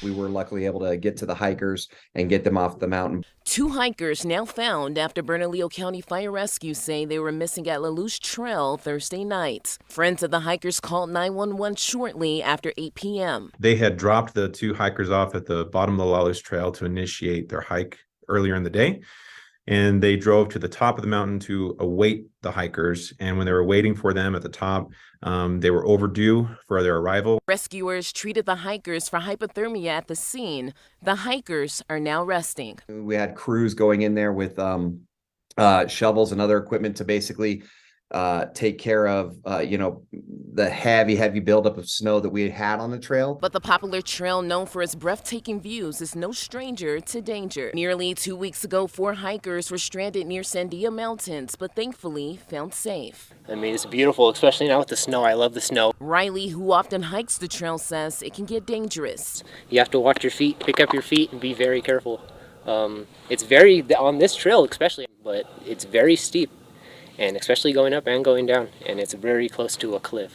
We were luckily able to get to the hikers and get them off the mountain. 2 hikers now found after Bernalillo County Fire Rescue say they were missing at Lelouch Trail Thursday night. Friends of the hikers called 911 shortly after 8 p.m. They had dropped the 2 hikers off at the bottom of the Lelouch Trail to initiate their hike earlier in the day. And they drove to the top of the mountain to await the hikers. And when they were waiting for them at the top, they were overdue for their arrival. Rescuers treated the hikers for hypothermia at the scene. The hikers are now resting. We had crews going in there with shovels and other equipment to basically take care of, the heavy buildup of snow that we had on the trail. But the popular trail, known for its breathtaking views, is no stranger to danger. Nearly 2 weeks ago, 4 hikers were stranded near Sandia Mountains, but thankfully found safe. I mean, it's beautiful, especially now with the snow. I love the snow. Riley, who often hikes the trail, says it can get dangerous. You have to watch your feet, pick up your feet, and be very careful. It's on this trail especially, but it's very steep. And especially going up and going down, and it's very close to a cliff.